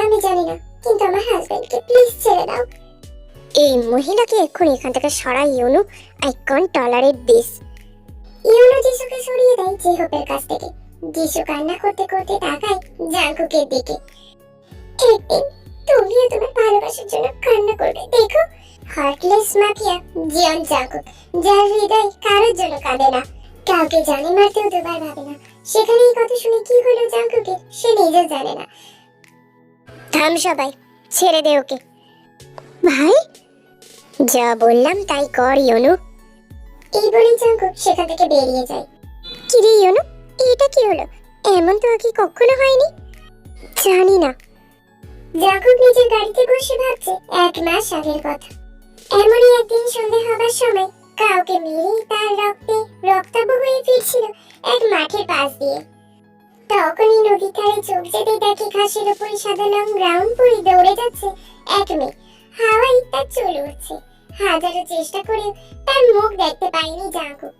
আমি জানি না, কিন্তু আমার হাজবেন্ডকে প্লিজ ছেড়ে দাও। এই মহিলাকে এক্ষুনি এখান থেকে সরাই ইউনু। I can't tolerate this. ইউনু যিশুকে সরিয়ে দেয় জেহপের কাছ থেকে। যিশু কান্না করতে করতে তাকায় জাঙ্কুকের দিকে। একদিন তুমিও তোমার ভালোবাসার জন্য কান্না করবে, দেখো। হার্টলেস মাফিয়া জিয়ন জাঙ্কুক, যার হৃদয় কারোর জন্য কাঁদে না, কাউকে জানে মারতেও দুবার ভাবে না। সেখানে এই কথা শুনে কি হলো জাঙ্কুকের, সে নিজেও জানে না। থাম সবাই, ছেড়ে দে ওকে। ভাই, যা বললাম তাই কর ইউনু। এই বলে জাঙ্কুক সেখান থেকে বেরিয়ে যায়। কিরে ইউনু, এটা কি হলো? এমন তো আগে কখনো হয়নি। জানি না। জাঙ্কুক নিজের গাড়িতে বসে ভাবছে 1 মাস আগের কথা। এমনই একদিন সন্ধ্যা হবার সময় কাউকে মেরে তার রক্তে রক্তাভ হয়ে ফিরছিল এক মাঠের পাশ দিয়ে। তখনই নদীর ধারে চোখ যেতে দেখে ঘাসের উপরে সাদা লং গ্রাউন্ড পরে দৌড়ে যাচ্ছে এক মেয়ে। হাওয়ায় তার চুল উঠছে। হাজারো চেষ্টা করেও তার মুখ দেখতে পায়নি জাঙ্কুক।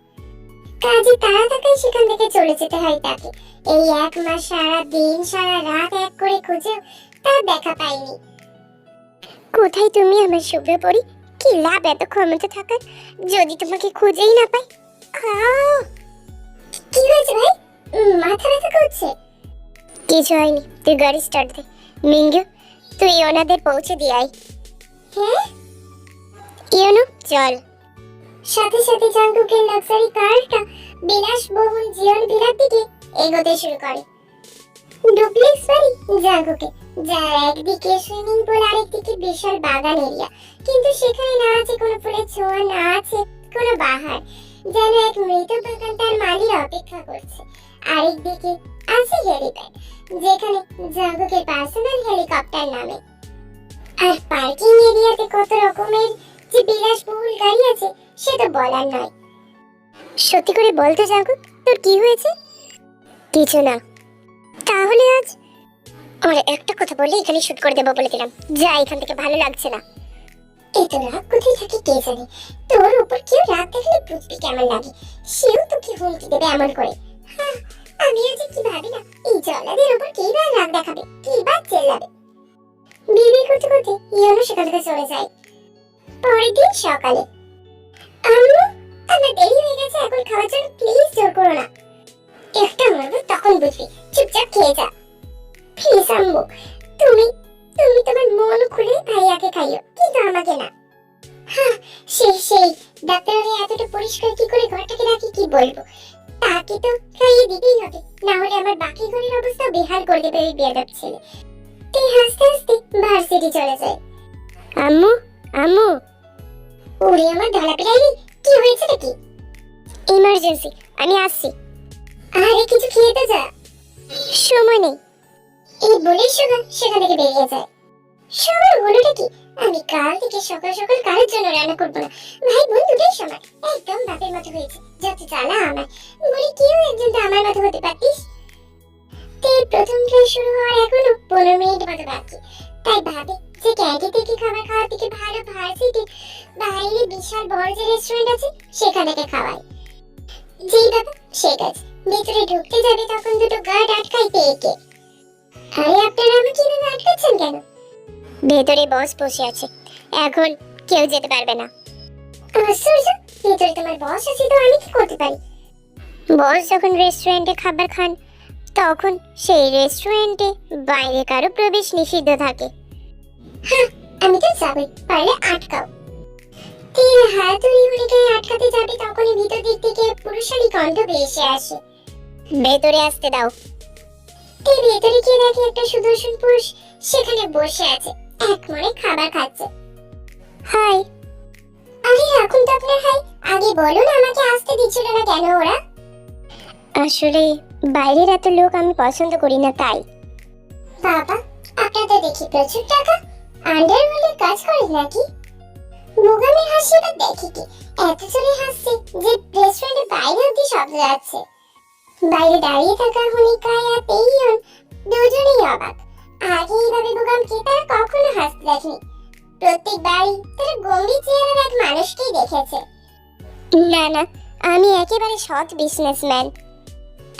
কাজে তাড়া থাকায় সেখান থেকে চলে যেতে হয় তাকে। এই 1 মাস সারা দিন সারা রাত এক করে খুঁজেও তার দেখা পায়নি। কোথায় তুমি আমার শুভ্র পরি? কি লাভ এত ক্ষমতা থাকার, যদি তোমাকে খুঁজেই না পাই। কি হয়েছে ভাই? মাথা ব্যথা করছে? কিছু হয়নি, তুই গাড়ি স্টার্ট দে। মিঙ্গু, তুই ওনাদের পৌঁছে দিয়ে আয়। হ্যাঁ ইউনু, চল। সাথে সাথে জাঙ্কুকের লাক্সারি কারটা বিলাসবহুল জিয়ন ভিলার দিকে এগোতে শুরু করে। ডুপ্লেক্স বাড়ি জাঙ্কুকে, যার একদিকে সুইমিং পুল আর একদিকে বিশাল বাগান এরিয়া, কিন্তু সেখানে না আছে কোনো ফুলের ছোঁয়া, না আছে কোনো বাহার। যেন এক মৃত বাগান তার মালির অপেক্ষা করছে। আরেকদিকে আছে হেলিপ্যাড, যেখানে জাঙ্কুকের পার্সোনাল হেলিকপ্টার নামে। আর পার্কিং এরিয়াতে কত রকমের যে বিলাসবহুল গাড়ি আছে সে তো বলার নয়। সত্যি করে বলতে জাঙ্কুক, তোর কি হয়েছে? কিছু না। তাহলে আজ আর একটা কথা বলে এখানে শুট করে দেবো বলে দিলাম। যা এখান থেকে, ভালো লাগছে না। এত রাগ কোথায় থাকে কে জানে। তোর উপর কেউ রাগ দেখলে বুঝবি কেমন লাগে। সেও তোকে হুমকি দেবে এমন করে। হ্যাঁ, আমিও যে কি ভাবি না, এই জল্লাদের উপর কে বা রাগ দেখাবে, কে বা চেল্লাবে। বিড়বিড় করতে করতে ইউনু সেখান থেকে চলে যায়। পরের দিন সকালে, আম্মু, আমার দেরি হয়ে গেছে, এখন খাওয়ার জন্য প্লিজ জোর করো না। একটা মারবো তখন বুঝবি, চুপচাপ খেয়ে যা। প্লিজ আম্মু, তুমি তুমি তোমার মন খুলে ভাইয়াকে খাইও, কিন্তু আমাকে না। হ্যাঁ, সেই ডাক্তারের এতটা পরিষ্কার কি করে ঘরটাকে রাখি কি বলবো। তাকে তো খাইয়ে দিতেই হবে, না হলে আমার বাকি ঘরের অবস্থা বেহাল করে দেবে ওই বেয়াদব ছেলে। তুই হাসতে হাসতে ভার্সিটি চলে যায়। আম্মু, আম্মু। ওরে আমার ধরা পেরাইলি, কি হয়েছে নাকি? ইমার্জেন্সি, আমি আসছি। আরে কিছু খেয়ে তো যা। সময় নেই। এই বলে সুগা সেখান থেকে বেরিয়ে যায়। সময় হলোটা কি? আমি কাল থেকে সকাল সকাল কারোর জন্য রান্না করবো না। ভাই বোন দুটোই সময়, একদম বাপের মতো হয়েছে। যত জ্বালা আমার। বলি কেউ একজন তো আমার মতো হতে পারতিস। প্রথম ক্লাস শুরু হওয়ার এখনো 15 মিনিট মতো বাকি। তাই ভাবে যে ক্যান্টিন থেকে খাবার খাওয়ার থেকে ভালো ভার্সিটির বাইরে বিশাল বড় যে রেস্টুরেন্ট আছে সেখান থেকে খাওয়াই। যেই বাবা সে কাজ। ভিতরে ঢুকতে যাবে তখন দুটো গার্ড আটকাই পেয়েকে। আরে আপনারা আমাকে এভাবে আটকাচ্ছেন কেন? ভেতরে বস বসে আছে, এখন কেউ যেতে পারবে না। আশ্চর্য, ভেতরে তোমার বস আছে তো আমি কি করতে পারি? বস যখন রেস্টুরেন্টে খাবার খান তখন সেই রেস্টুরেন্টে বাইরে কারো প্রবেশ নিষিদ্ধ থাকে। হ্যাঁ, আমি তো যাবই, পারলে আটকাও। তীর হাতুড়ি হুড়িকে আটকাতে যাবে তখনই ভিতর দিক থেকে পুরুষালী কণ্ঠ ভেসে আসে। ভেতরে আসতে দাও। ভেতরে গিয়ে দেখে একটা সুদর্শন পুরুষ সেখানে বসে আছে, এক মনে খাবার খাচ্ছে। হাই। আরে রাখুন তো আপনার হাই, আগে বলুন আমাকে আসতে দিচ্ছিল না কেন ওরা? আসলে বাইরের এত লোক আমি পছন্দ করি না তাই। বাবা, আপনাদের দেখি প্রচুর টাকা। আন্ডারওয়ার্ল্ডে কাজ করেন নাকি? মুগামের হাসিটা দেখি কি এত জোরে হাসছে যে রেস্টুরেন্টের বাইরে অব্দি শব্দ যাচ্ছে। বাইরে দাঁড়িয়ে থাকা হনিকায় আর তেইয়ন দুজনেই অবাক। আগে এইভাবে মুগামকে তারা কখনো হাসতে দেখেনি। প্রত্যেকবারই তারা গম্ভীর চেহারার এক মানুষকেই দেখেছে। না না, আমি একেবারে সৎ বিজনেসম্যান।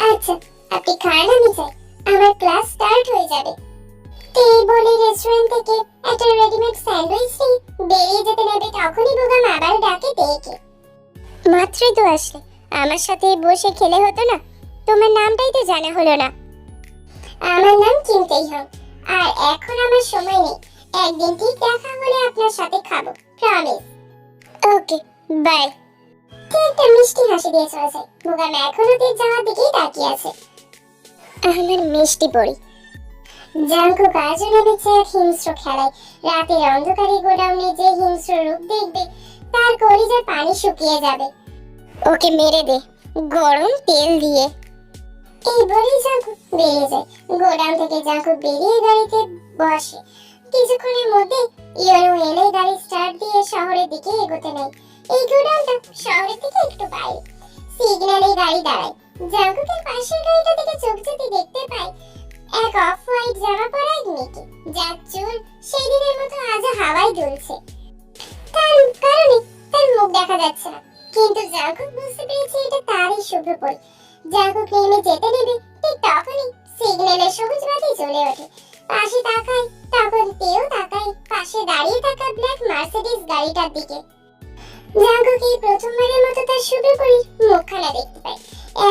আচ্ছা, আপনি খান, আমি চাই, আমার ক্লাস স্টার্ট হয়ে যাবে। এই বলে রেস্টুরেন্ট থেকে একটা রেডিমেড স্যান্ডউইচ নিয়ে বেরিয়ে যেতে নেবে তখনই বোগাম আবার ডাকে ডেকে। মাত্রই তো আসলে, আমার সাথে বসে খেলে হতো না? তোমার নামটাই তো জানা হলো না। আমার নাম কিম তেইহং, আর এখন আমার সময় নেই। একদিন ঠিক দেখা হলে আপনার সাথে খাবো, প্রমিস। Okay, by. একটা মিষ্টি হাসি দিয়ে চলে যায়। বোগাম এখনো তীর যাওয়ার দিকেই তাকিয়ে আছে। আমার মিষ্টি পড়ি। জাঙ্কুক আজও নেমেছে এক হিংস্র খেলায়। রাতের অন্ধকারে গোডাউনে যে হিংস্র রূপ দেখবে তার কলিজার পানি শুকিয়ে যাবে। ওকে মেরে দে গরম তেল দিয়ে। এই বলেই জাঙ্কুক বেরিয়ে যায়। গোডাউন থেকে জাঙ্কুক বেরিয়ে গাড়িতে বসে। কিছুক্ষণের মধ্যে ইয়োনো এলে গাড়ি স্টার্ট দিয়ে শহরের দিকে এগোতে নেয়। এই গোডাউনটা শহরের থেকে একটু বাইরে। সিগন্যালে গাড়ি দাঁড়ায়। জাঙ্কুকের পাশের গাড়িটা থেকে চোখ যেতে দেখতে পায় এক অফ হোয়াইট জামা পরা এক মেয়েকে, যার চুল সেই দিনের মতো আজ হাওয়ায় দুলছে। তার কারণে তার মুখ দেখা যাচ্ছে না, কিন্তু জাঙ্কুক বুঝতে পেরেছে এটা তারই শুভ্রপরী। জাঙ্কুক নেমে যেতে নেবে ঠিক তখনই সিগন্যালে সবুজ বাতি জ্বলে ওঠে। পাশে তাকায়, তখন তেও তাকায় পাশে দাঁড়িয়ে থাকা ব্ল্যাক মার্সিডিজ গাড়িটার দিকে। জাঙ্কুক এই প্রথমবারের মতো তার শুভ্রপরীর মুখখানা দেখতে পায়।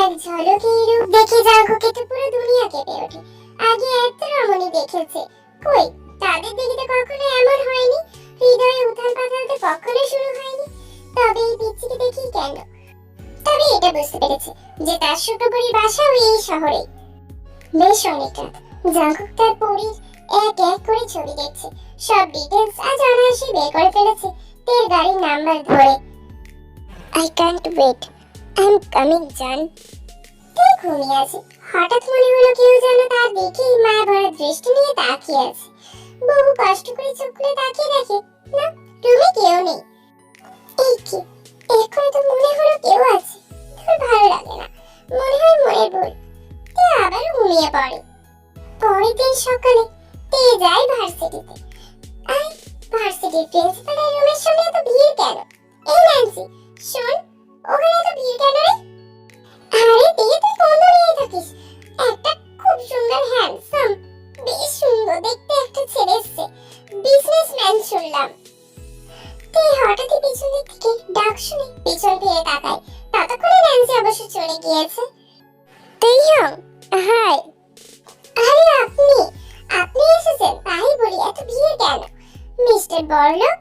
এক ঝলকে এই রূপ দেখে জাঙ্কুকে তো পুরো দুনিয়া কেঁপে ওঠে। আগে এত রমণী দেখেছে, কই তাদের দেখে তো কখনো এমন হয়নি। হৃদয়ে উথাল পাথাল তো কখনো শুরু হয়নি। তবে এই পিচ্চিকে দেখি কেন? তবে এটা বুঝতে পেরেছে যে তার শুভ্রপরীর বাসাও এই শহরে। বেশ অনেক রাত। জাঙ্কুক তার পরীর এক এক করে ছবি দেখছে। সব ডিটেলস আজ অনায়াসে বের করে ফেলেছে তের গাড়ির নাম্বার ধরে। I can't wait, I am coming জান। তুই ঘুমিয়ে আছে। হঠাৎ মনে হলো কেউ যেন তার দিকেই মায়া ভরা দৃষ্টি নিয়ে তাকিয়ে আছে। বহু কষ্ট করে চোখ খুলে তাকিয়ে দেখে না, রুমে কেউ নেই। এই কি, এখন তো মনে হলো কেউ আছে। তোর ভালো লাগে না, মনে হয় মনের ভুল। তে আবার ঘুমিয়ে পড়ে। পরের দিন সকালে তে যায় ভার্সিটিতে। আই ভার্সিটির প্রিন্সিপালের রুমের সামনে এত ভিড় কেন? এই ন্যান্সি, শোন, ওখানে এত ভিড় কেন রে? আরে তে, তুই কোন দূরে থাকিস? একটা খুব সুন্দর হ্যান্ডসাম, বেশ সুন্দর দেখতে একটা ছেলে এসছে, বিজনেসম্যান শুনলাম। তে হঠাৎই পিছন দিক থেকে ডাক শুনে পিছন ফিরে তাকায়। ততক্ষণে ন্যান্সি অবশ্য চলে গিয়েছে। তেইহং, হাই। আরে আপনি আপনি এসেছেন, তাই বলি এত ভিড় কেন? মিস্টার বড়লোক।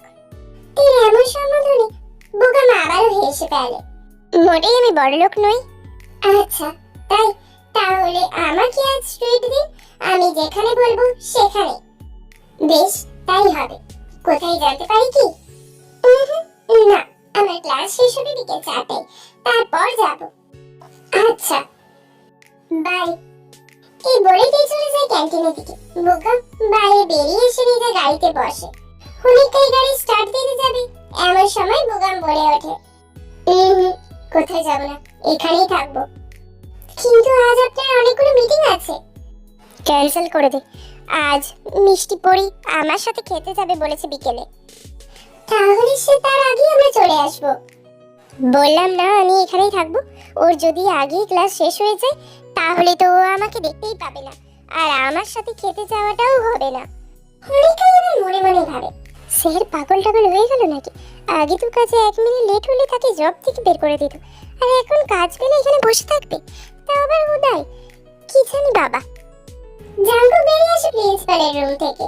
তের এমন সম্বোধনে বোগাম আবারও হেসে ফেলে। মোটেই আমি বড়লোক নই। আচ্ছা তাই, তাহলে আমাকে আজ ট্রিট দিন, আমি যেখানে বলবো সেখানে। বেশ, তাই হবে। কোথায় জানতে পারি কি? না, আমার ক্লাস শেষ হবে বিকেল 4টায়, তারপর যাব। আচ্ছা, বাই। এই বলেই চলে যায় ক্যান্টিনের দিকে। বোগাম বাইরে বেরিয়ে এসে নিজের গাড়িতে বসে। হুনিকাই গাড়ি স্টার্ট দিতে যাবে এমন সময় বোগাম বলে ওঠে, কোথায় যাব না, এখানেই থাকবো। কিন্তু আজ আপনার অনেকগুলো মিটিং আছে। ক্যান্সেল করে দে। আজ মিষ্টি পরি আমার সাথে খেতে যাবে বলেছে বিকেলে। তাহলে সে তার আগে আমরা চলে আসব। বললাম না আমি এখানেই থাকবো। ওর যদি আগেই ক্লাস শেষ হয়ে যায় তাহলে তো ও আমাকে দেখতেই পাবে না, আর আমার সাথে খেতে যাওয়াটাও হবে না। হরিকা এবার মনে মনে ভাবে, স্যার পাগল টাগল হয়ে গেল নাকি? আগে তো কাজে 1 মিনিট লেট হলে তাকে জব থেকে বের করে দিত, আর এখন কাজ পেলে এখানে বসে থাকবে, তা আবার উদয় কি জানি বাবা। জাঙ্কুক বেরিয়ে আসে প্রিন্সিপালের রুম থেকে।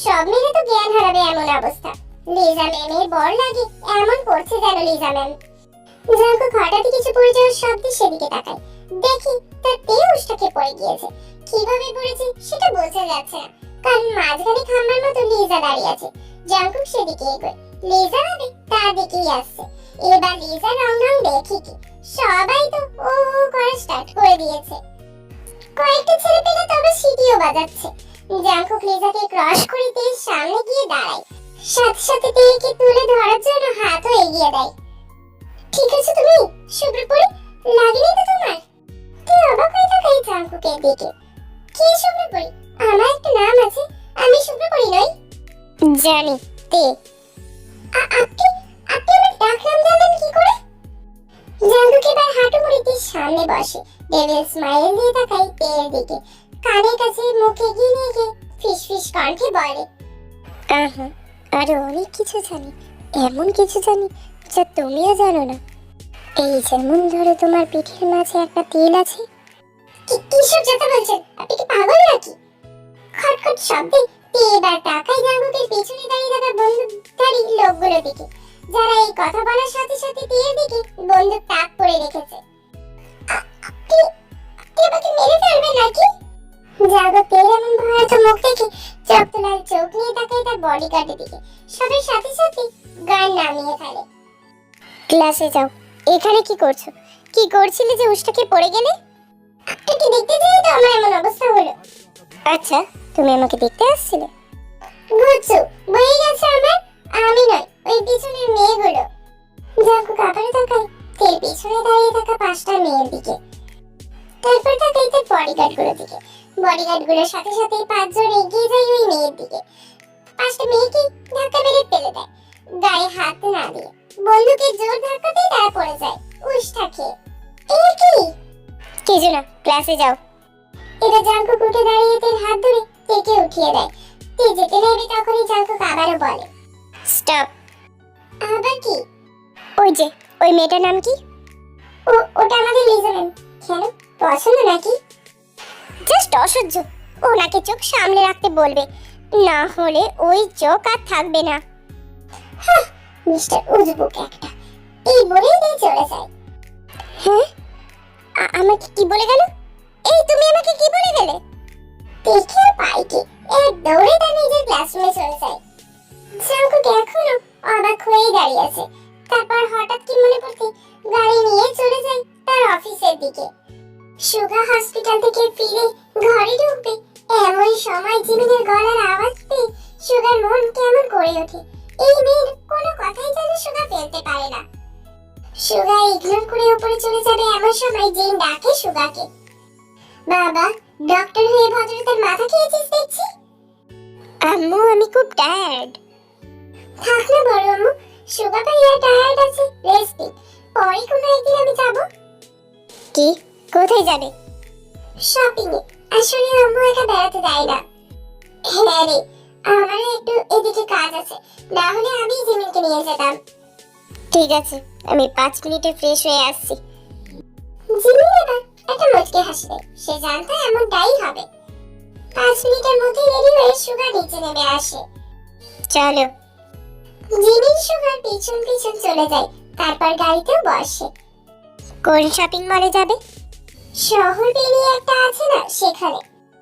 সব মিলে তো জ্ঞান হারাবে এমন অবস্থা। লিজা ম্যামের বর লাগে এমন করছে যেন লিজা ম্যাম। জাঙ্কুক হঠাৎই কিছু পড়ে যাওয়ার শব্দে সেদিকে তাকায়। দেখি তার তেউসটাকে পড়ে গিয়েছে। কিভাবে পড়েছে সেটা বোঝা যাচ্ছে না, কারণ মাঝখানে খাম্বার মতো লিজা দাঁড়িয়ে আছে। জাঙ্কুক সেদিকে এগোয়। লিজা ভাবে তার দিকেই আসছে। এবার লিজা রং দেখি কি, সবাই তো ও করা স্টার্ট করে দিয়েছে। কয়েকটা ছেলে পেলে তবে সিটিও বাজাচ্ছে। জাঙ্কুক লিজাকে ক্রস করে তের সামনে গিয়ে দাঁড়ায়। সাথে সাথে তেকে তুলে ধরার জন্য হাতও এগিয়ে দেয়। ঠিক আছে তুমি শুভ্রপরি, লাগেনি তো তোমার? তে অবাক হয়ে তাকায় জাঙ্কুকের দিকে। কি শুভ্রপরি? আমার একটা নাম আছে, আমি শুভ্রপরি নই। জানি তে। আপনি আপনি আমার ডাক নাম জানেন কি করে? জাঙ্কুক এবার হাঁটু মুড়ে তের সামনে বসে। ডেভিল স্মাইল দিয়ে তাকায় তের দিকে। কানের কাছে মুখে গিয়ে নিয়ে ফিসফিস কণ্ঠে বলে, আহা, আরো অনেক কিছু জানি, এমন কিছু জানি যা তুমিও জানো না। এই যেমন ধরো তোমার পিঠের মাঝে একটা তিল আছে। কিসব কথা বলছেন? আপনি কি পাগল নাকি? খটখট শব্দে তে এবার তাকায় জাঙ্কুকের পেছনে দাঁড়িয়ে থাকা বন্দুকধারী লোকগুলোর দিকে, যারা এই কথা বলার সাথে সাথে তীরের দিকে বন্দুক তাক করে রেখেছে। আপনি আমাকে মেরে ফেলবেন নাকি? জাঙ্কুক তের এমন ভয়ার্থ মুখ দেখে চোখতলাল চোখ নিয়ে তাকায় তার বডিগার্ডের দিকে। সবের সাথে সাথে গান নামিয়ে ফেলে। ক্লাসে যাও। এখানে কি করছো? কি করছিলে যে উষ্টাকে পড়ে গেলে? আপনাকে দেখতে যাই তো আমার এমন অবস্থা হলো। আচ্ছা, তুমি আমাকে দেখতে আসছিলে? বুঝছো, বয়ে গেছে আমার। আমি নয়, ওই পিছনের মেয়েগুলো। জাঙ্কুক আবারও তাকায় তের পিছনে দাঁড়িয়ে থাকা 5টা মেয়ের দিকে। তারপর তাকায় তার বডিগার্ডগুলোর দিকে। বডিগার্ডগুলোর সাথে সাথে 5 জন এগিয়ে যায় ওই মেয়ের দিকে। 5টা মেয়েকে ধাক্কা মেরে ফেলে দেয়, গায়ে হাত না দিয়ে। বন্দুকের জোর ধাক্কাতেই তারা পড়ে যায় উষ্টা খেয়ে। এ কি? কিছু না, ক্লাসে যাও। এটা জাঙ্কুক উঠে দাঁড়িয়ে তের হাত ধরে তেকে উঠিয়ে দেয়। তে যেতে নেবে তখনই জাঙ্কুক আবারও বলে, স্টপ। আবার কি? ওই যে ওই মেয়েটার নাম কি? ওটা আমাদের লিজা ম্যাম। কেন, পছন্দ নাকি? জাস্ট অসহ্য। ওনাকে চোখ সামনে রাখতে বলবে, না হলে ওই চোখ আর থাকবে না। হ্যাঁ, মিস্টার উজবুক একটা। এই বলেই দিয়ে চলে যায়। হ্যাঁ, আমাকে কি বলে গেল? এই তুমি আমাকে কি বলে গেলে? দেখে পাইকে এক দৌড়ে তার নিজের ক্লাসরুমে চলে যায়। জাঙ্কুক এখনো অবাক হয়ে দাঁড়িয়ে আছে। তারপর হঠাৎ কি মনে পড়তে গাড়ি নিয়ে চলে যায় তার অফিসের দিকে। সুগা হসপিটাল থেকে ফিরে ঘরে ঢুকবে এমন সময় জিমিনের গলার আওয়াজ পেয়ে সুগার মন কেমন করে ওঠে। এই মেয়ের কোনো কথাই যেন সুগা ফেলতে পারে না। সুগা ইগনোর করে উপরে চলে যাবে এমন সময় জিন ডাকে সুগাকে, বাবা, ডক্টর হয়ে ভদ্রতার মাথা খেয়েছিস দেখছি। আম্মু, আমি খুব টায়ার্ড। থাক না বড় আম্মু, সুগা ভাইয়া টায়ার্ড আছে, রেস্ট নিন। পরে কোনো একদিন আমি যাব। কি, কোথায় যাবে? শপিং এ। আসলে আম্মু একা বেড়াতে দেয় না। হ্যাঁ রে, আমার একটু এদিকে কাজ আছে, না হলে আমি জিমিনকে নিয়ে যেতাম। ঠিক আছে, আমি 5 মিনিটে ফ্রেশ হয়ে আসছি। জিমিন এবার একটা মুচকি হাসি দেয়। সে জানতো এমনটাই হবে। 5 মিনিটের মধ্যে রেডি হয়ে সুগা নিচে নেমে আসে। চলো। জিমিন সুগার পিছন পিছন চলে যায়। তারপর গাড়িতে বসে। কোন শপিং মলে যাবে? শহর পেরিয়ে একটা আছে না, সেখানে।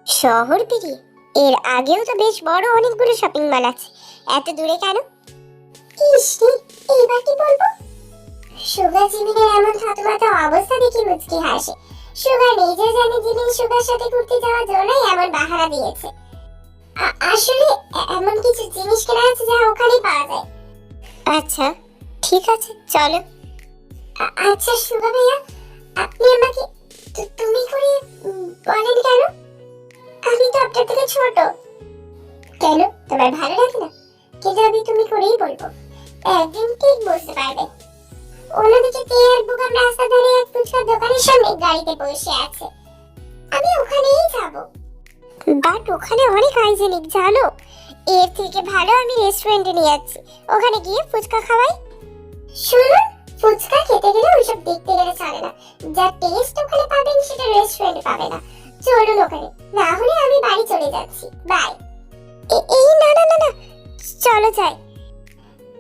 শহর পেরিয়ে? এর আগেও তো বেশ বড় অনেকগুলো শপিং মল আছে, এত দূরে কেন? ইস রে, এইবার কি বলবো? সুগা জিমিনের এমন থতমত অবস্থা দেখে মুচকি হাসে। সুগা নিজে জানে জিমিন সুগার সাথে ঘুরতে যাওয়ার জন্যই এমন বাহানা দিয়েছে। আসলে এমন কিছু জিনিস কেনা আছে যা ওখানেই পাওয়া যায়। আচ্ছা, ঠিক আছে, চলো। আচ্ছা সুগা ভাইয়া, আপনি আমাকে তুমি করে বলেন কেন? আমি তো আপনার থেকে ছোট। কেন, তোমার ভালো লাগে না? কিন্তু আমি তুমি করেই বলবো, একদিন ঠিক বুঝতে পারবে। অন্যদিকে তে আর বুগাম রাস্তা ধরে এক ফুচকার দোকানের সামনে গাড়িতে বসে আছে। আমি ওখানেই যাব। বাট ওখানে অনেক হাইজেনিক জানো। এর থেকে ভালো আমি রেস্টুরেন্টে নিয়ে যাচ্ছি, ওখানে গিয়ে ফুচকা খাওয়াই। শুনুন, ফুচকা খেতে গেলে ওইসব দেখতে গেলে চলে না। যা টেস্ট ওখানে পাবেন সেটা রেস্টুরেন্টে পাবে না। চলুন ওখানে, না হলে আমি বাড়ি চলে যাচ্ছি। বাই। এই না না না না, চলো যাই।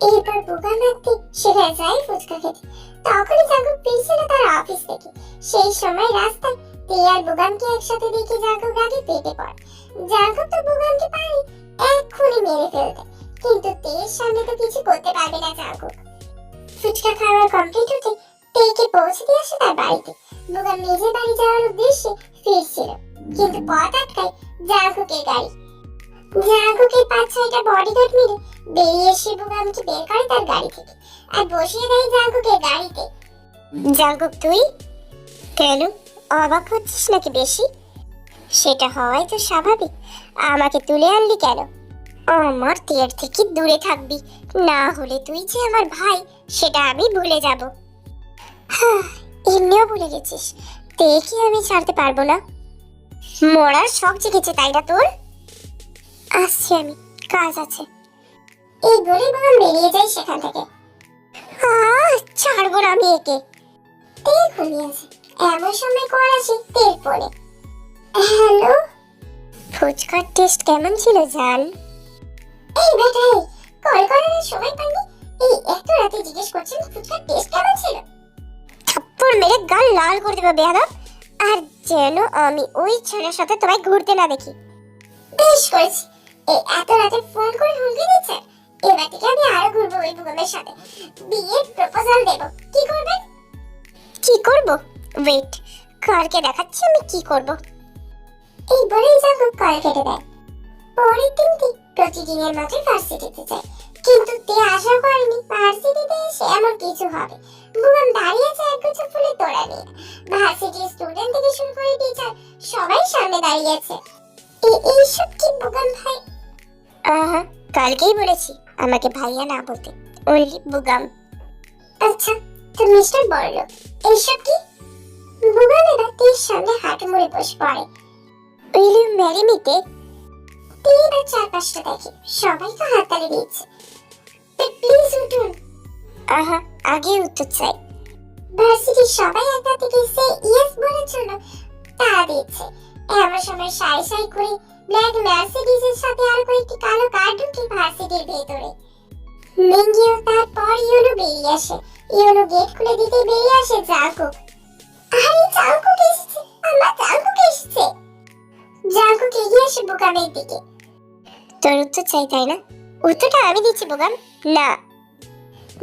এরপর বুগাম রাখতে সেখানে যাই ফুচকা খেতে। তখনই জাঙ্কুক ফিরছিল তার অফিস থেকে। সেই সময় রাস্তায় তে আর বুগামকে একসাথে দেখে জাঙ্কুক রাগে পেটে পড়ে। জাঙ্কুক তো বুগামকে পারে এক্ষুনি মেরে ফেলতে, কিন্তু তের সামনে তো কিছু করতে পারবে না জাঙ্কুক। ফুচকা খাওয়া কমপ্লিট হতে তেকে পৌঁছে দিয়ে আসে তার বাড়িতে। বুগাম নিজের বাড়ি যাওয়ার উদ্দেশ্যে ফিরছিল, কিন্তু পথ আটকায় জাঙ্কুকের গাড়ি। জাঙ্কুকের 5-6টা বডিগার্ড মিলে বেরিয়ে এসে বুগামকে বের করে তার গাড়ি থেকে আর বসিয়ে দেয় জাঙ্কুকের গাড়িতে। জাঙ্কুক, তুই কেন অবাক হচ্ছিস নাকি বেশি? সেটা হওয়াই তো স্বাভাবিক। আমাকে তুলে আনলি কেন? আমার তের থেকে দূরে থাকবি, না হলে তুই যে আমার ভাই সেটা আমি ভুলে যাব। হ্যাঁ, এমনিও ভুলে গেছিস। তেকে আমি ছাড়তে পারবো না। মরার শখ জেগেছে তাই না তোর? আসছি আমি, কাজ আছে। এই বলে বুগাম বেরিয়ে যায় সেখান থেকে। ছাড়বো না আমি একে। তেল ঘুমিয়েছে, এমন সময় কল আসে তেল পড়ে। হ্যালো, ফুচকার টেস্ট কেমন ছিল জান? এই বেটা, এই কল করার সময় পাইনি, এই এত রাতে জিজ্ঞেস করছেন ফুচকার টেস্ট কেমন ছিল? থাপ্পড় মেরে গাল লাল করে দেবো বেয়াদব। আর যেন আমি ওই ছেলের সাথে তোমায় ঘুরতে না দেখি। বেশ করেছি, এই এত রাতে ফোন করে হুমকি দিচ্ছে। এবার থেকে আমি আরো ঘুরবো ওই বুগমের সাথে, বিয়ের প্রপোজাল দেব। কি করবেন? কি করব? ওয়েট, কালকে দেখাচ্ছি আমি কি করব। এই বলেই জাঙ্কুক কল কেটে দেয়। পরের দিনটি প্রতিদিনের মতোই ভার্সিটিতে যায়, কিন্তু তে আশা করেনি ভার্সিটিতে এসে এমন কিছু হবে। বুগাম দাঁড়িয়ে আছে একগুচ্ছ ফুলের তোড়া নিয়ে। ভার্সিটির স্টুডেন্ট থেকে শুরু করে টিচার সবাই সামনে দাঁড়িয়ে আছে। এইসব কি বুগাম ভাই? আহা, কালকেই বলেছি আমাকে ভাইয়া না বলতে, অনলি বুগাম। আচ্ছা, তো মিস্টার বললো এইসব কি? বুগাম এবার তের সামনে হাঁটু মুড়ে বসে পড়ে। উইল ইউ ম্যারি মি তে? তে এবার চারপাশটা দেখে, সবাই তো হাততালি দিচ্ছে। প্লিজ উঠুন। আহা, আগে উত্তর চাই। ভার্সিটির সবাই একটা থেকে সে ইয়েস বলার জন্য তাড়া দিচ্ছে। এমন সময় সাই সাই করে ব্ল্যাক মার্সিডিজের সাথে আরো কয়েকটি কালো কার ঢুকে ভার্সিটির ভেতরে। মিঙ্গিও তারপর ইউনো বেরিয়ে আসে। ইউনো গেট খুলে দিতে বেরিয়ে আসে জাঙ্কুক। আরে জাঙ্কুক এসেছে, আমার জাঙ্কুক এসেছে। জাঙ্কুক এগিয়ে আসে বুগামের দিকে। তোর উত্তর চাই তাই না? উত্তরটা আমি দিচ্ছি বুগাম। না।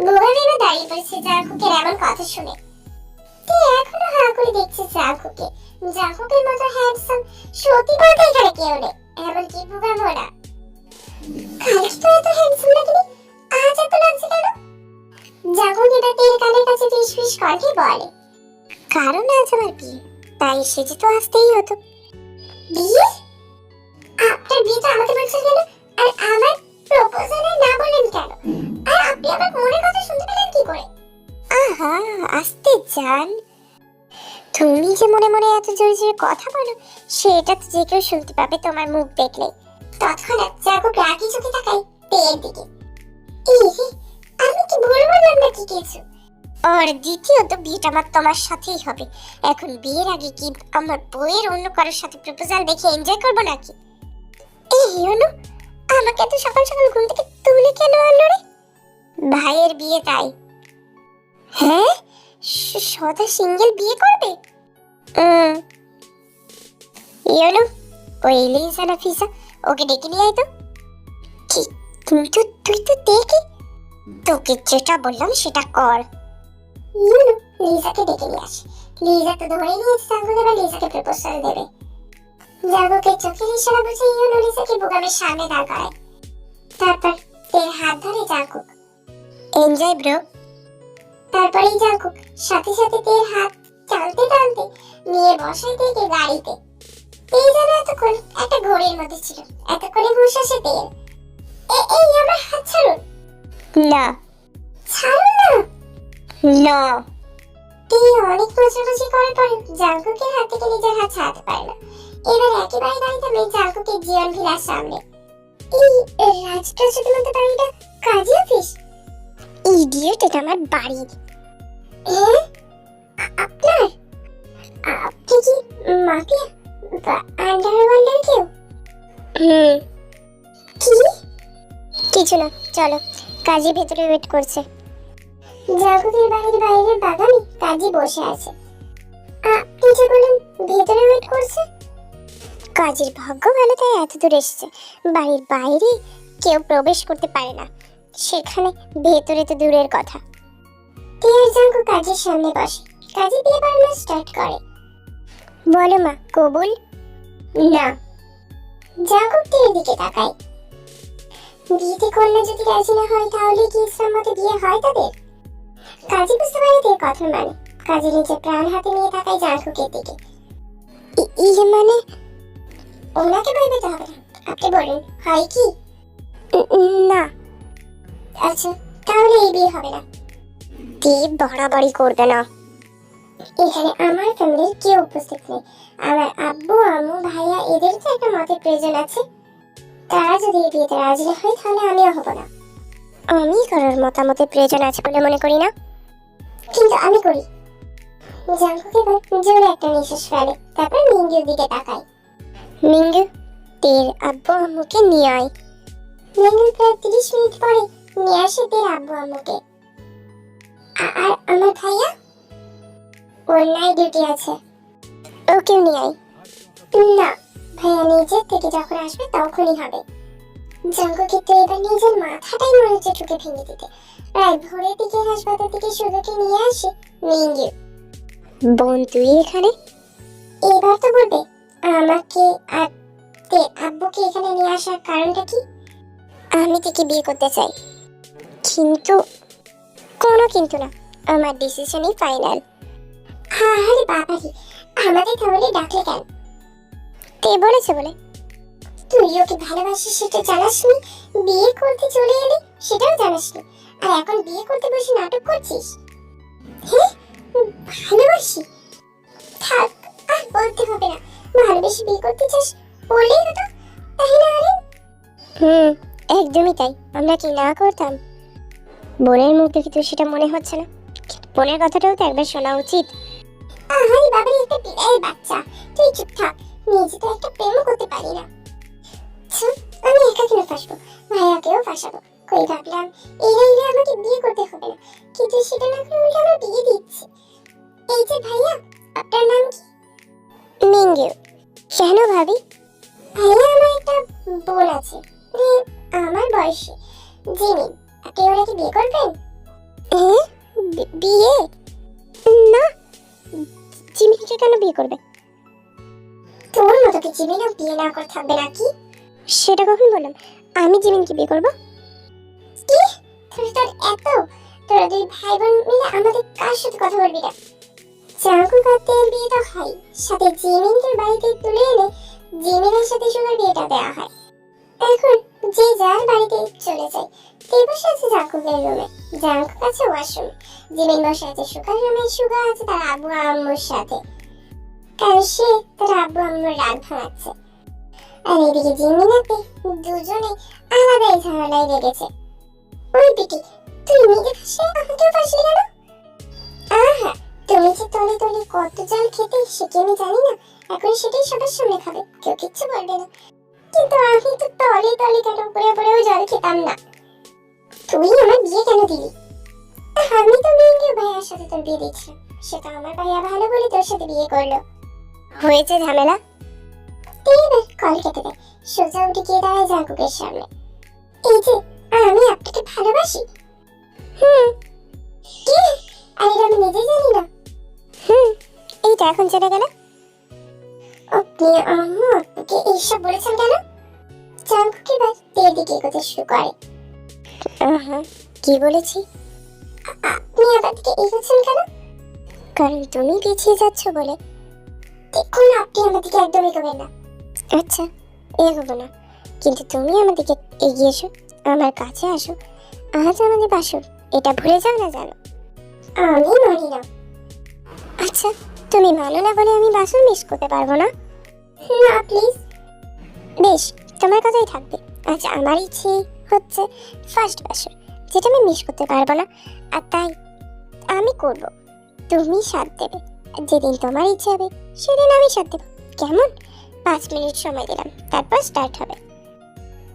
বুগাম এবার দাঁড়িয়ে পড়েছে জাঙ্কুকের এমন কথা শুনে। তে এখনো হাঁ করে দেখছে জাঙ্কুকে। জাঙ্কুকের মতো হ্যান্ডসাম সত্যি বলতে এখানে কেউ নেই, এমনকি বুগামও না। কালকে তো এত হ্যান্ডসাম লাগেনি, আজ এত লাগছে কেন? জাঙ্কুক এবার তের কানের কাছে ফিস ফিস কণ্ঠে বলে, কারণ আজ আমার বিয়ে, তাই সেজে তো আসতেই হতো। বিয়ে? আপনার বিয়েটা আমাকে বলছেন কেন? আর আমার প্রপোজালে না বলেন কেন? আর আপনি আমার মনের কথা শুনতে পেলেন কি করে? আহা, আস্তে যান। তুমি যে মনে মনে এত জোরে জোরে কথা বলো, সেটা তো যে কেউ শুনতে পাবে তোমার মুখ দেখলে। তৎক্ষণাৎ জাঙ্কুক রাগি চোখে তাকায় তের দিকে। আমি কি ভুল বললাম নাকি কিছু? আর দ্বিতীয়ত বিয়েটা আমার তোমার সাথেই হবে। এখন বিয়ের আগে কি আমার বইয়ের অন্য কারোর সাথে প্রপোজাল দেখে এনজয় করবো নাকি? এই ইউনো, আমাকে এত সকাল সকাল ঘুম থেকে তুলে কেন আনলো রে? ভাইয়ের বিয়ে তাই। হ্যাঁ, সদা সিঙ্গেল বিয়ে করবে? ইউনো, ওই লিসা না ফিসা, ওকে ডেকে নিয়ে আয় তো। কি? কিন্তু তুই তো দেখি, তোকে যেটা বললাম সেটা কর। ইউনো লিসাকে ডেকে নিয়ে আসে। লিসা তো ধরে নিয়েছে জাঙ্কুক এবার লিসাকে প্রপোজাল দেবে। জাঙ্কুকের চোখের ইশারা বুঝে ইউনো লিসাকে বুগামের সামনে দাঁড় করায়। তারপর তের হাত ধরে জাঙ্কুক। Enjoy bro. তারপরেই জাঙ্কুক সাথে সাথে তের হাত টানতে টানতে নিয়ে বসায় তেকে গাড়িতে। তেই যেন এতক্ষণ একটা ঘড়ির মধ্যে ছিল, এতক্ষণে বসে আসে তের। এই আমার হাত ছাড়ুন। না। ছাড়ুন না। না। তে অনেক খোঁজাখুঁজি করার পর জাঙ্কুকের হাত থেকে নিজের হাত ছাড়াতে পারে না। এবার একেবারে দাঁড়িয়ে থামে জাঙ্কুকের জীবন ভিলার সামনে। এই রাজপ্রাসাদের মধ্যে বাড়িটা কাজী অফিস? ইডিয়েট, এটা আমার বাড়ি। আপনার? আপনি কি মাফিয়া বা আন্ডারওয়ার্ল্ডের কেউ? কি? কিছু না, চলো। কাজী ভেতরে ওয়েট করছে। জাঙ্কুকের বাড়ির বাইরের বাগানে কাজী বসে আছে। আপনি যে বলেন ভেতরে ওয়েট করছে? কাজীর ভাগ্য ভালো, তাই এত দূর এসেছে। বাড়ির বাইরে কেউ প্রবেশ করতে পারে না, সেখানে ভেতরে তো দূরের কথা। তিয়ার জাঙ্কুক কাজীর সামনে বসে। কাজী বিয়ে পড়ানো স্টার্ট করে। বলো মা, কবুল? না। জাঙ্কুক তিয়ার দিকে তাকায়। বিয়েতে কন্যা যদি রাজি না হয় তাহলে কি ইসলাম মতে বিয়ে হয় তাদের? কাজী বুঝতে পারে তীর কথার মানে। কাজী নিজের প্রাণ হাতে নিয়ে তাকায় জাঙ্কুকের দিকে। ইয়ে মানে? ওনাকে বলতে হবে না, আপনি বলুন হয় কি? না। আচ্ছা, তাহলে এই বিয়ে হবে না। দীপ বাড়াবাড়ি করবে না। এখানে আমার ফ্যামিলির কেউ উপস্থিত নেই। আমার আব্বু, আম্মু, ভাইয়া, এদের তো একটা মতের প্রয়োজন আছে। তারা যদি এই বিয়েতে রাজি না হয় তাহলে আমিও হব না। আমি কারোর মতামতের প্রয়োজন আছে বলে মনে করি না, কিন্তু আমি করি। জাঙ্কুক এবার জোরে একটা নিঃশ্বাস ফেলে, তারপর মিঙ্গির দিকে তাকায়। মিঙ্গু, তের আব্বু আম্মুকে নিয়ে আয়। মিঙ্গু প্রায় 30 মিনিট পরে নিয়ে আসে তের আব্বু আম্মুকে। আর আমার ভাইয়া? ওর নাই ডিউটি আছে, ওকেও নিয়ে আয়। না, ভাইয়া নিজে থেকে যখন আসবে তখনই হবে। জাঙ্কুকে তো এবার নিজের মাথাটাই মনে হচ্ছে ঠুকে ভেঙে দিতে। প্রায় ভোরের দিকে হাসপাতাল থেকে সুগাকে নিয়ে আসে মিঙ্গু। বোন তুই এখানে? এবার তো বলবে আমাকে আর তের আব্বুকে এখানে নিয়ে আসার কারণটা কি? আমি তোকে বিয়ে করতে চাই। কিন্তু কোনো কিন্তু না, আমার ডিসিশনই ফাইনাল। আরে বাবারে, আমাদের তাহলে ডাকলে কেন? তে বলেছে বলে? তুই ওকে ভালোবাসিস সেটা জানাসনি, বিয়ে করতে চলে এলি সেটাও জানাসনি, আর এখন বিয়ে করতে বসে নাটক করছিস। হ্যাঁ, ভালোবাসি? থাক, আর বলতে হবে না। ভালোবেসে বিয়ে করতে চাস বলেই হতো, তাই না? আরে একদমই তাই। আমরা কি না করতাম? বোনের মুখ দেখে তো সেটা মনে হচ্ছে না। বোনের কথাটাও তো একবার শোনা উচিত। আরে বাবারে, একটা বিড়াল বাচ্চা, তুই চুপ থাক। নিজে তো একটা প্রেমও করতে পারি না। আমি একা কেন ফাঁসবো, ভাইয়াকেও ফাঁসাবো। কই ভাবলাম এরা আমাকে বিয়ে করতে হবে না, কিন্তু সেটা না করে উল্টে আমার বিয়ে দিচ্ছে। এই যে ভাইয়া, আপনার নাম কি? মিঙ্গু। কেন ভাবি? ভাইয়া, আমার একটা বোন আছে, আমার বয়সী, জিমিন। আপনি ওনাকে বিয়ে করবেন? বিয়ে? না, জিমিনকে কেন বিয়ে করবে? তোর মতো কি জিমিনও বিয়ে না করে থাকবে নাকি? সেটা কখন বললাম আমি জিমিনকে বিয়ে করবো? কি তোর এত, তোরা দুই ভাই বোন মিলে আমাদের কার সাথে কথা বলবি না? জাঙ্কুক আর তের বিয়েটা হয়, সাথে জিমিনকে বাড়িতে তুলে এনে জিমিনের সাথে সুগার বিয়েটা দেওয়া হয়। এখন যে যার বাড়িতে চলে যায়। তে বসে আছে জাঙ্কুকের রুমে, জাঙ্কুক আছে ওয়াশরুমে, জিমিন বসে আছে সুগার রুমে, সুগা আছে তার আব্বু আম্মুর সাথে, কারণ সে তার আব্বু আম্মুর রাগ ভাঙাচ্ছে। আর এদিকে জিমিন আর তে দুজনে আলাদাই ঝামেলায় লেগেছে। ওই পিটি, তুই নিজে ফাঁসে আমাকেও ফাঁসি কেন? আহা, তুমি যে তলে তলে কত জল খেতে সেটা আমি জানি না, এখন সেটাই সবার সামনে খাবে, কেউ কিচ্ছু বলবে না। কিন্তু আমি তো তলে তলে কেন উপরে উপরেও জল খেতাম না। তুই আমার বিয়ে কেন দিলি? আমি তো মিঙ্গু ভাইয়ার সাথে তোর বিয়ে দিচ্ছিলাম, সেটা আমার ভাইয়া ভালো বলে তোর সাথে বিয়ে করলো। হয়েছে ঝামেলা। এবার কল কেটে দেয়, সোজা উঠে গিয়ে দাঁড়ায় জাঙ্কুকের সামনে। এই যে আমি আপনাকে ভালোবাসি। কি? আর এটা আমি নিজেই জানি না। এইটা এখন চলে গেল। আপনি আম্মু আপনাকে এইসব বলেছেন কেন? জাঙ্কুক এবার তের দিকে এগোতে শুরু করে। কি বলেছি? আপনি আমার দিকে এগোচ্ছেন কেন? কারণ তুমি পিছিয়ে যাচ্ছ বলে। দেখুন, আপনি আমার দিকে একদম এগোবেন না। আচ্ছা, এগোবো না, কিন্তু তুমি আমার দিকে এগিয়ে এসো, আমার কাছে আসো, আজ আমাদের বাসর, এটা ভুলে যাও না জানো? আমি মানি না। আচ্ছা, তুমি মানো না বলে আমি বাসর মিস করতে পারবো না? না প্লিজ। বেশ, তোমার কথাই থাকবে। আজ আমার ইচ্ছে হচ্ছে ফার্স্ট বাসর, যেটা আমি মিস করতে পারবো না, আর তাই আমি করব। তুমি সাথ দেবে, যেদিন তোমার ইচ্ছে হবে সেদিন আমি সাথ দেবো। কেমন? 5 মিনিট সময় দিলাম, তারপর স্টার্ট হবে।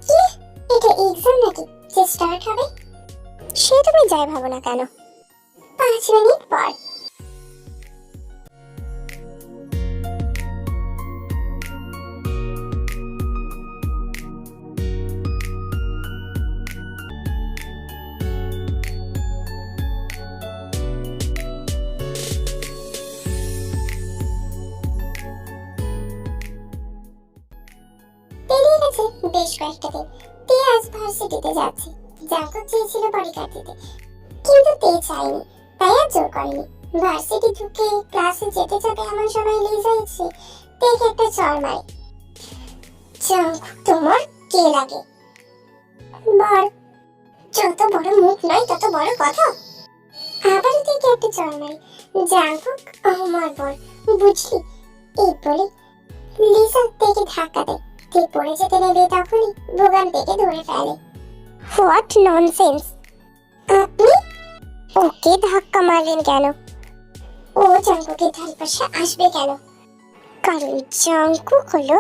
কি? এটা এক্সাম নাকি যে স্টার্ট হবে? সে তুমি যাই ভাবো না কেন। 5 মিনিট পর। বেশ কয়েকটা দিন তে আজ ভার্সিটিতে যাচ্ছে। জাঙ্কুক চেয়েছিল বডিগার্ড দিতে, কিন্তু তে চায়নি, তাই আর জোর করেনি। ভার্সিটি ঢুকে ক্লাসে যেতে যেতে এমন সময় লিজা এসে তেকে একটা চড় মারে। জাঙ্কুক, তোমার কে লাগে? বল। যত বড় মুখ নয় তত বড় কথা। আবারও তেকে একটা চড় মারে। জাঙ্কুক, আমার বল, বুঝলি? এই বলে লিজা তেকে ধাক্কা দেয়। ঠিক পড়ে যেতে নেবে তখনই ভোগান থেকে ধরে ফেলে। What nonsense! আপনি ওকে ধাক্কা মারলেন কেন? ও জাঙ্কুকের ধারপাশে আসবে কেন? কারণ জাঙ্কুক হলো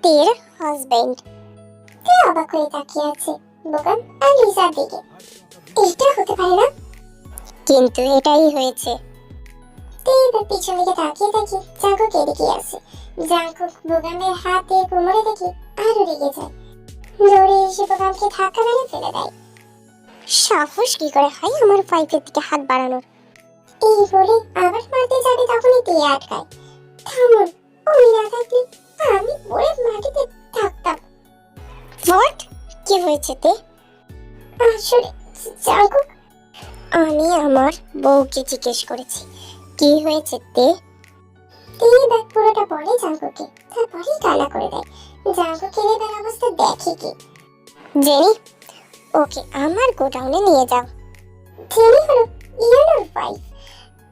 তের হাজবেন্ড। তে অবাক হয়ে তাকিয়ে আছে বোগান আর লিজার দিকে। এটা হতে পারে না। কিন্তু এটাই হয়েছে। তে এবার পিছন দিকে তাকিয়ে দেখি জাঙ্কুক এদিকে আসে। জাঙ্কুক বোগানের হাতে কোমরে দেখি আরো রেগে যায়। দৌড়ে এসে বোগানকে ধাক্কা মেরে ফেলে দেয়। সাহস কি করে হয় আমার ওয়াইফের দিকে হাত বাড়ানোর? এই বলে আবার মারতে যাবে তখনই তে আটকায়। থামুন, উনি না থাকলে আমি পড়ে মাটিতে থাকতাম। হোয়াট? কি হয়েছে তে? আসলে জাঙ্কুক, আমি আমার বউকে জিজ্ঞেস করেছি কি হয়েছে তে। তে এবার পুরোটা বলে জাঙ্কুকে, তারপরেই কান্না করে দেয়। জাঙ্কুকের এবার অবস্থা দেখে কি। জেনি, ওকে আমার গোডাউনে নিয়ে যাও। জেনি হলো ইয়ানোর ওয়াইফ।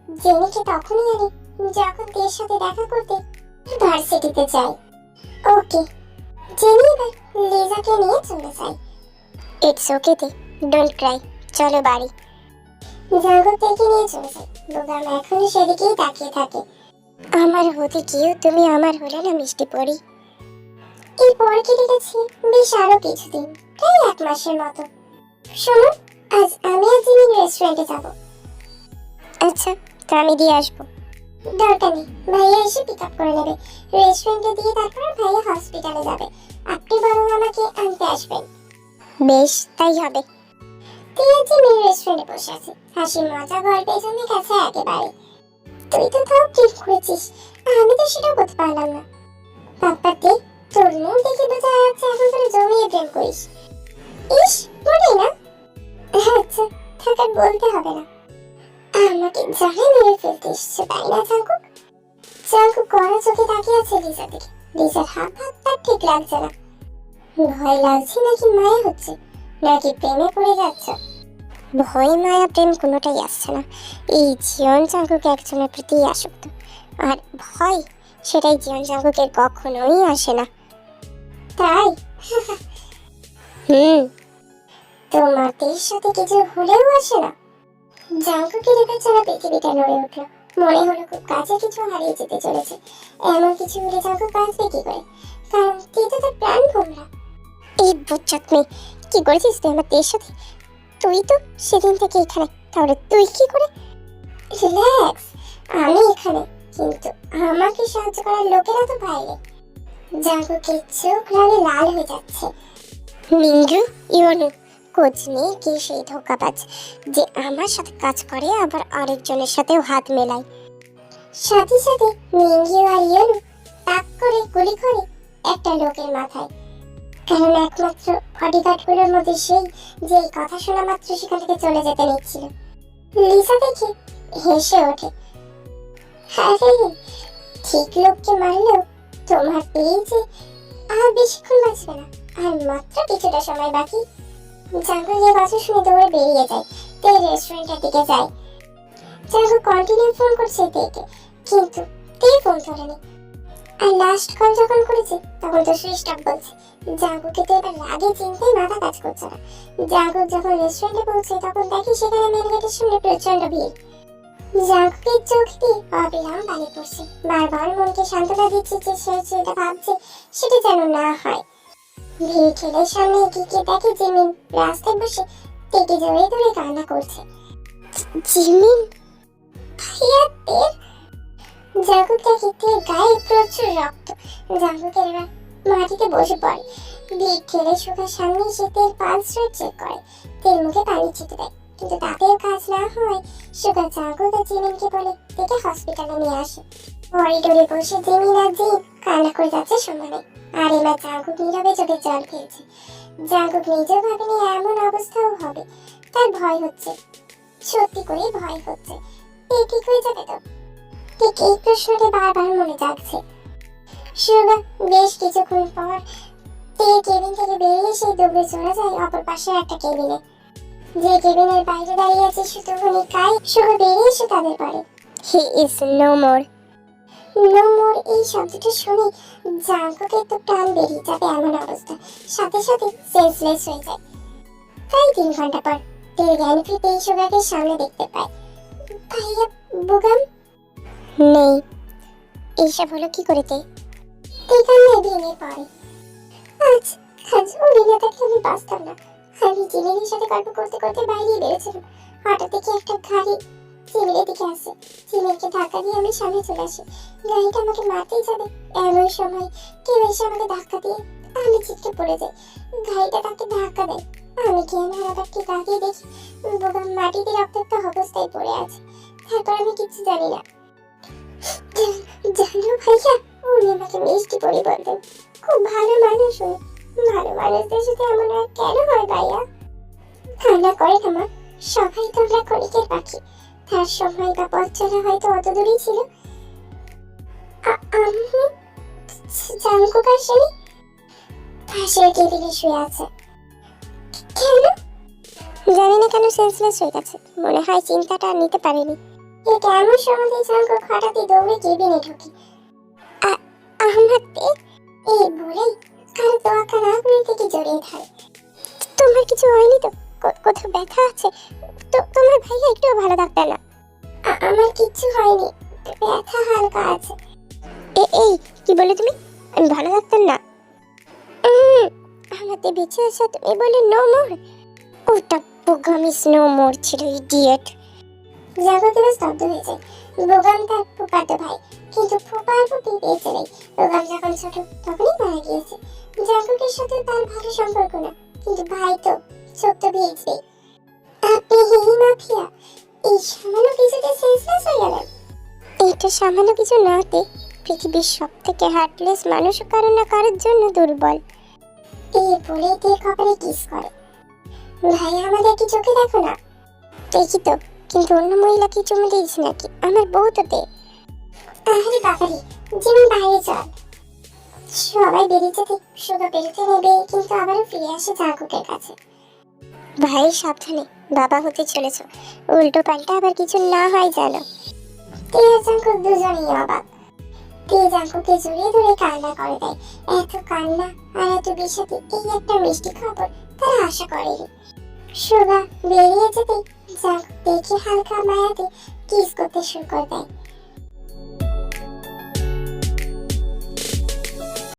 জেনিকে তখনই আনে যখন তের সাথে দেখা করতে ভার্সিটিতে যায়। ওকে। জেনি এবার লিজাকে নিয়ে চলে যায়। ইটস ওকে তে, ডোন্ট ক্রাই, চলো বাড়ি। জাঙ্কুক তেকে নিয়ে চলে যায়। বোগাম এখনো সেদিকেই তাকিয়ে থাকে। আমার হতে গিয়েও তুমি আমার হলে না মিষ্টি পড়ি। এই পর কেটে গেছে বেশ আরো কিছুদিন, প্রায় 1 মাসের মতো। শোনো, আজ আমি আর জিমিন রেস্টুরেন্টে যাব। আচ্ছা, তো আমি দিয়ে আসবো। দরকার নেই, ভাইয়া এসে পিক আপ করে নেবে। রেস্টুরেন্টে দিয়ে তারপর ভাইয়া হসপিটালে যাবে। আপনি বরং আমাকে আনতে আসবেন। বেশ, তাই হবে। তুই আর জিমিন রেস্টুরেন্টে বসে আছে, হাসি মজা গল্পের জন্য কাছে একেবারে। তুই তো তাও ঠিক করেছিস, আমি তো সেটা করতে পারলাম না। পাপ্পাতে তোর মুখ দেখে বোঝা যাচ্ছে এখন তোরা জমিয়ে প্রেম করিস। ইস, বলি না। আচ্ছা, থাকার বলতে হবে না। আমাকে জানে মেরে ফেলতে এসছে, তাই না জাঙ্কুক? জাঙ্কুক কড়া চোখে তাকিয়ে আছে লিজার দিকে। লিজার হাত তার ঠিক লাগছে না। ভয় লাগছে নাকি মায়া হচ্ছে, নাকি প্রেমে পড়ে যাচ্ছে? ভয় মায়া প্রেম কোনোটাই আসছে না। এই জীবন জাঙ্কুক একজনের প্রতি আসক্ত, আর ভয় সেটাই জীবন জাঙ্কুকের কখনোই আসে না। তাই? তোমাদের সাথে কিছু হলেও আসে না? জাঙ্কুকের এবার যারা পৃথিবীটা নড়ে উঠল। মনে হলো খুব কাছে কিছু হারিয়ে যেতে চলেছে। এমন কিছু হলে জাঙ্কুক বাঁচবে কি করে? কারণ তুই তো তার প্রাণ ভোমরা। এই বুচ্চাত মেয়ে, কি করেছিস তুই আমার তের সাথে? তুই তো সেদিন থেকে এখানে, তাহলে তুই কি করে? রিল্যাক্স, আমি এখানে, কিন্তু আমাকে সাহায্য করার লোকেরা তো বাইরে। জাঙ্কুকের চোখ রাগে লাল হয়ে যাচ্ছে। মিঙ্গু, ইওনু, কোচ নেই কি সেই ধোঁকাবাজ যে আমার সাথে কাজ করে আবার আরেকজনের সাথেও হাত মেলায়। সাথে সাথে মিঙ্গু আর ইওনু তাক করে গুলি করে একটা লোকের মাথায়। কারণ একমাত্র বডিগার্ডগুলোর মধ্যে সেই যে কথা শোনা মাত্র সেখান থেকে চলে যেতে নিচ্ছিল। লিসা দেখে হেসে ওঠে। আরে, ঠিক লোককে মারলেও তোমার পেয়েছে আর বেশিক্ষণ বাঁচবে না, আর মাত্র কিছুটা সময় বাকি। জাঙ্কুক এই কথা শুনে দৌড়ে বেরিয়ে যায়। তে রেস্টুরেন্টের দিকে যায়। জাঙ্কুক কন্টিনিউ ফোন করছে তেকে, কিন্তু তে ফোন ধরেনি। আর লাস্ট কল যখন করেছে তখন তো সুইচ অফ বলছে। জাঙ্কুকে তো এবার রাগে চিন্তায় মাথা কাজ করছে না। জাঙ্কুক যখন রেস্টুরেন্টে পৌঁছে তখন দেখি সেখানে মেন গেটের সামনে প্রচন্ড ভিড়। জাঙ্কুকের চোখ দিয়ে অবিরাম পানি পড়ছে। বারবার মনকে সান্ত্বনা দিচ্ছে যে সে যেটা ভাবছে সেটা যেন না হয়। ভিড় ঠেলে সামনে এগিয়ে দেখে জিমিন রাস্তায় বসে তেকে জড়িয়ে ধরে কান্না করছে। জিমিন ভাইয়া, তের। জাঙ্কুক দেখে তের গায়ে প্রচুর রক্ত। জাঙ্কুকের এবার মাটিতে বসে পড়ে। ভিড় ঠেলে সুখার সামনে এসে তের পালস রেট চেক করে। তের মুখে পানি ছিটে দেয়, কিন্তু তাতেও কাজ না হয় সুগা জাঙ্কুক আর জিমিনকে বলে তেকে হসপিটালে নিয়ে আসে। করিডোরে বসে জিমিন আর জিন কান্না করে যাচ্ছে সমানে। আর এবার জাঙ্কুক নীরবে চোখে জল ফেলছে। জাঙ্কুক নিজেও ভাবেনি এমন অবস্থাও হবে। তার ভয় হচ্ছে, সত্যি করে ভয় হচ্ছে। তে ঠিক হয়ে যাবে তো? ঠিক এই প্রশ্নটা বারবার মনে জাগছে। সুগা বেশ কিছুক্ষণ পর তে কেবিন থেকে বেরিয়ে এসে দৌড়ে চলে যায় অপর পাশের একটা কেবিনে। যে কেবিনের বাইরে দাঁড়িয়ে আছে শুধুখানি কাই। সুগা বেরিয়ে এসে তাদের পরে he is no more. No more এই শব্দটা শুনে জাঙ্কুকে তো প্রাণ বেরিয়ে যাবে এমন অবস্থা, সাথে সাথে সেন্সলেস হয়ে যায়। প্রায় 3 ঘন্টা পর তে জ্ঞান ফিরতে সুগাকে সামনে দেখতে পায়। ভাইয়া বুগাম নেই। এইসব হলো কি করে তে কান্নায় ভেঙে পড়ে। আজ আজ উনি না থাকলে আমি বাঁচতাম না। আমি জিমিনের সাথে গল্প করতে করতে বাইরে বেরোছিলাম, হঠাৎ দেখি একটা গাড়ি জিমিনের দিকে আসে। জিমিনকে ধাক্কা দিয়ে আমি সামনে চলে আসি। গাড়িটা আমাকে মারতেই যাবে, এমন সময় কেউ এসে আমাকে ধাক্কা দিয়ে আমি ছিটকে পড়ে যাই। গাড়িটা তাকে ধাক্কা দেয়। আমি খেয়ে আবার ঠিক আগিয়ে দেখি বোগাম মাটিতে রক্তাক্ত অবস্থায় পড়ে আছে। তারপর আমি কিছু জানি না। জানো ভাইয়া, উনি আমাকে মিষ্টি করে বলতেন, খুব ভালো মানুষ। ভালো মানুষদের সাথে এমন আর কেন হয় ভাইয়া? কান্না করে না মা, সবাই তো আমরা ক্ষণিকের পাখি। তার সময় বা পথ চলা হয়তো অত দূরেই ছিল। আম্মু জাঙ্কুক আসেনি, পাশের টেবিলে শুয়ে আছে। কেন জানি না, কেন সেন্সলেস হয়ে গেছে। মনে হয় চিন্তাটা আর নিতে পারেনি। এটা এমন সময় জাঙ্কুক হঠাৎই দৌড়ে কেবিনে ঢুকে। আমার এই বলেই কারো তোয়াক্কা না করে থেকে জড়িয়ে ধরে। তোমার কিছু হয়নি তো? কোথাও ব্যথা আছে তো? তোমার ভাইয়া একটু ভালো ডাক্তার না? আমার কিচ্ছু হয়নি, ব্যথা হালকা আছে। এই কি বলে তুমি? আমি ভালো ডাক্তার না? আমাদের বেঁচে আসা তুমি বলে নো মোর? ওটা বোগামিস নো মোর ছিল, ইডিয়েট। জাগতিক স্তব্ধ হয়ে যায়। বোগাম তার ফুফাতো ভাই, কিন্তু ফুফার ফুফি বেঁচে নেই। বোগাম যখন ছোট তখনই মারা গিয়েছে। জাগতিকের সাথে তার ভালো সম্পর্ক না, কিন্তু ভাই তো ছোট্ট ভিজবে। আপনি হিহি মাফিয়া এই সামান্য কিছুতে সেন্সলেস হয়ে গেলেন? এইটা সামান্য কিছু নাতে পৃথিবীর সব থেকে হার্টলেস মানুষ কারো না কারোর জন্য দুর্বল। এই বলে দিয়ে কপালে কিস করে। ভাই আমাদের কি চোখে দেখো না? দেখি তো, কিন্তু অন্য মহিলা কি চুমু দিয়েছে নাকি? আমার বউ তো দে। আরে বাবারে, যেমন বাইরে চল। সবাই বেরিয়ে যেতে শুধু বেরোতে নেবে, কিন্তু আবারও ফিরে আসে জাঙ্কুকের কাছে। ভাই সাবধানে, বাবা হতে চলেছ, উল্টো পাল্টা আবার কিছু না হয় জানো। তে আর জাঙ্কুক দুজনেই অবাক। তে জাঙ্কুককে জড়িয়ে ধরে কান্না করে দেয়। এত কান্না আর এত বিষাদে এই একটা মিষ্টি খবর তারা আশা করেনি। সুগা বেরিয়ে যেতেই জাঙ্কুক দেখে হালকা মায়াতে কিস করতে শুরু করে দেয়।